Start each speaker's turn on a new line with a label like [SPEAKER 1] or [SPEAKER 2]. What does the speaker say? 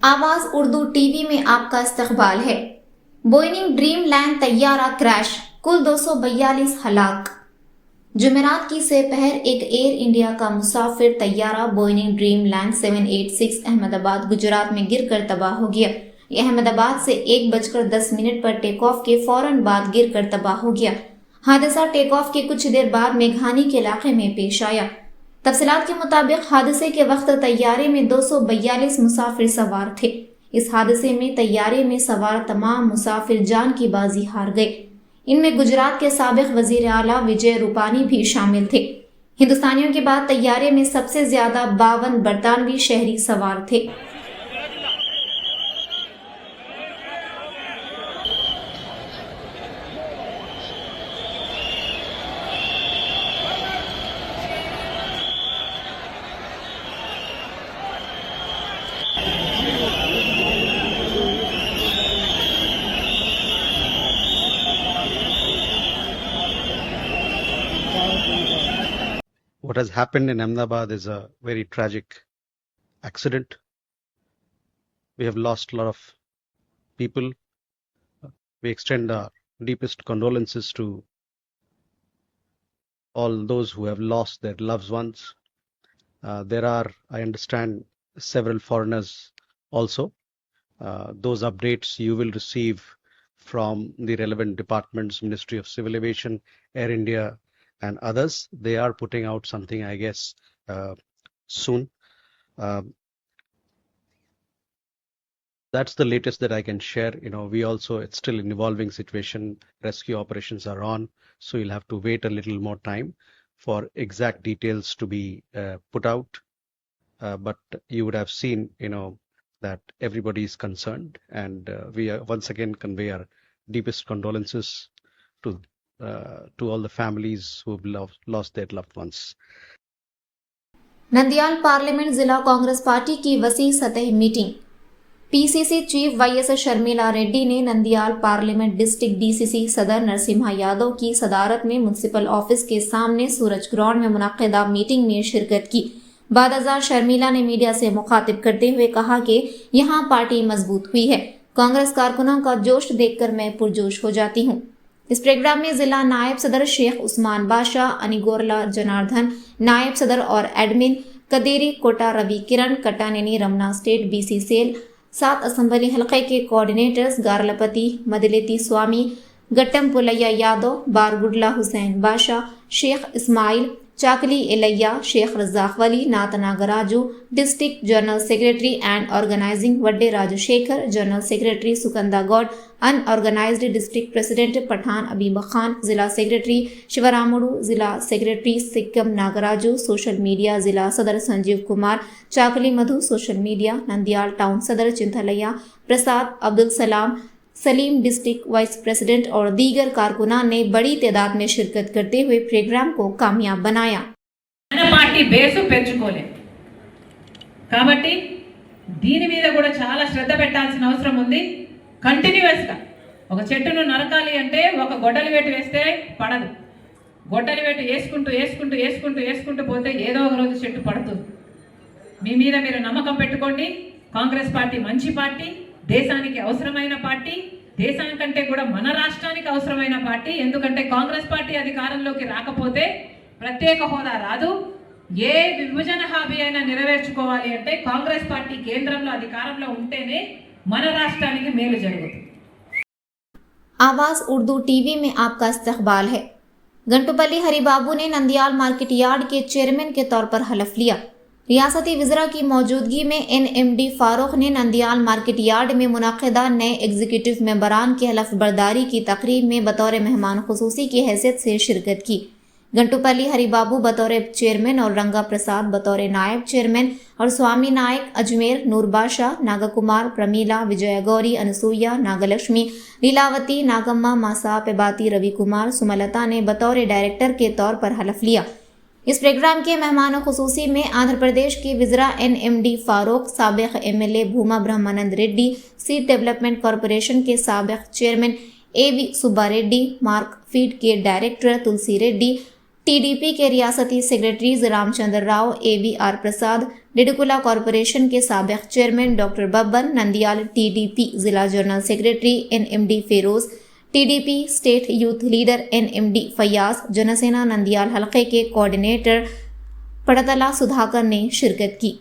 [SPEAKER 1] आवाज उर्दू टीवी में आपका इस्तकबाल है। बोइंग ड्रीम लैंड तैयारा क्रैश, कुल 242 हलाक। जुमेरात की सेपहर एक एयर इंडिया का मुसाफिर तैयारा Boeing Dreamliner 786 Ahmedabad Gujarat में गिरकर तबाह हो गया। यह अहमदाबाद से 1:10 पर टेक ऑफ के फौरन बाद गिरकर तबाह हो गया। हादसा टेक ऑफ के कुछ देर बाद मेघानी के इलाके में पेश आया। तफसीलात के मुताबिक हादसे के वक्त तैयारे में 242 मुसाफिर सवार थे। इस हादसे में तैयारे में सवार तमाम मुसाफिर जान की बाजी हार गए। इनमें गुजरात के साबिक वजीर आला विजय रूपानी भी शामिल थे। हिंदुस्तानियों के बाद तैयारे में सबसे ज्यादा 52 बरतानवी शहरी सवार थे।
[SPEAKER 2] What has happened in Ahmedabad is a very tragic accident. We have lost a lot of people. We extend our deepest condolences to all those who have lost their loved ones. There are, I understand, several foreigners also. Those updates you will receive from the relevant departments, Ministry of Civil Aviation, Air India, and others. They are putting out something, I guess, soon. That's the latest that I can share. We also, it's still an evolving situation. Rescue operations are on, so you'll have to wait a little more time for exact details to be put out. But you would have seen, that everybody is concerned, and we once again convey our deepest condolences to all the families who have lost their loved ones.
[SPEAKER 1] Nandyal parliament जिला Congress party की वसी सतह meeting. PCC chief YS Sharmila Reddy ने Nandyal parliament district DCC सदर नरसिम्हा यादव की सदारत में municipal office के सामने सूरज ग्राउंड में मुनक्किदा मीटिंग में शिरकत की। बादअज़ार शर्मिला ने मीडिया से मुखातिब करते हुए कहा कि यहाँ पार्टी मजबूत हुई है। कांग्रेस कारकुनों का जोश देखकर मैं पुरजोश हो जाती हूँ। इस प्रोग्राम में जिला नायब सदर शेख उस्मान बादशाह, अनिगोरला जनार्दन नायब सदर और admin, Kadiri Kota Ravi Kiran, Kataneni Ramana state BC cell, 7 assembly हल्के के coordinators Garlapati Madaleti Swami, Gattam Pullaiah Yadav, Bargudla Hussain Badshah, Sheikh Ismail, Chakali Elaiah, Sheikh Razak Wali, Natanagaraju, district general secretary and organizing Vadde Rajasekhar, general secretary Sukanda Goud, unorganized district president Pathan Abib Khan, जिला सेक्रेटरी शिवरामुडू, जिला secretary Sikkam Nagaraju, social media जिला सदर Sanjeev Kumar, Chakali Madhu, social media Nandyal town सदर चिंथलैया प्रसाद, Abdul Salam Salim, district vice president और दीगर कारकुनान ने बड़ी तादाद में शिरकत करते हुए प्रोग्राम को कामयाब बनाया।
[SPEAKER 3] పార్టీ బేసు పెంచుకోలే కాబట్టి దీని మీద కూడా చాలా శ్రద్ధ పెట్టాల్సిన అవసరం ఉంది। కంటిన్యూస్ గా ఒక చెట్టును నరకాలి అంటే ఒక గొడ్డలి వేటు వేస్తే పడదు। గొడ్డలి వేటు వేసుకుంటూ పోతే ఏదో ఒక రోజు చెట్టు పడుతుంది। మీ మీద మీరు నమ్మకం పెట్టుకోండి। కాంగ్రెస్ పార్టీ మంచి పార్టీ, దేశానికి అవసరమైన పార్టీ, దేశానికంటే కూడా మన రాష్ట్రానికి అవసరమైన పార్టీ। ఎందుకంటే కాంగ్రెస్ పార్టీ అధికారంలోకి రాకపోతే ప్రత్యేక హోదా రాదు। ఏ విభజన హామీ అయినా నెరవేర్చుకోవాలి అంటే కాంగ్రెస్ పార్టీ కేంద్రంలో అధికారంలో ఉంటేనే మన రాష్ట్రానికి మేలు జరుగుతుంది।
[SPEAKER 1] आवाज उर्दू टीवी में आपका इस्तकबाल है। गंटूपल्ली हरिबाबू ने नंदियाल मार्केट यार्ड के चेयरमैन के तौर पर हलफ लिया। रियासती वज़रा की मौजूदगी में एनएमडी फारूक ने नंदियाल मार्केट यार्ड में मुनक्किदा नए एग्जीक्यूटिव मेंबरान की हलफ बर्दारी की तकरीब में बतौर मेहमान खुसूसी की हैसियत से शिरकत की। गंटूपल्ली हरिबाबू बतौर चेयरमैन और रंगा प्रसाद बतौर नायब चेयरमैन और स्वामी नायक, अजमेर नूर बादशाह, नागकुमार, प्रमीला, विजय गौरी, अनसुईया, नागलक्ष्मी, लीलावती, नागम्मा, मासा, पेबाती, रवि कुमार, सुमलता ने बतौर डायरेक्टर के तौर पर हलफ लिया। इस प्रोग्राम के मेहमान खुसूसी में आंध्र प्रदेश के वज़रा एनएमडी फारूक, साबिक MLA Bhuma Brahmananda Reddy, seed development corporation के साबिक chairman AV Subba Reddy, Markfed के डायरेक्टर तुलसी रेड्डी, टीडीपी के रियासती secretaries Ramachandra Rao, AVR Prasad, Didkula corporation के साबिक chairman doctor Babban Nandyal, TDP जिला general secretary NMD Feroz, TDP state youth leader NMD Fayaz, Janasena Nandyal हलके के कोऑर्डिनेटर पड़तला सुधाकर ने शिरकत की।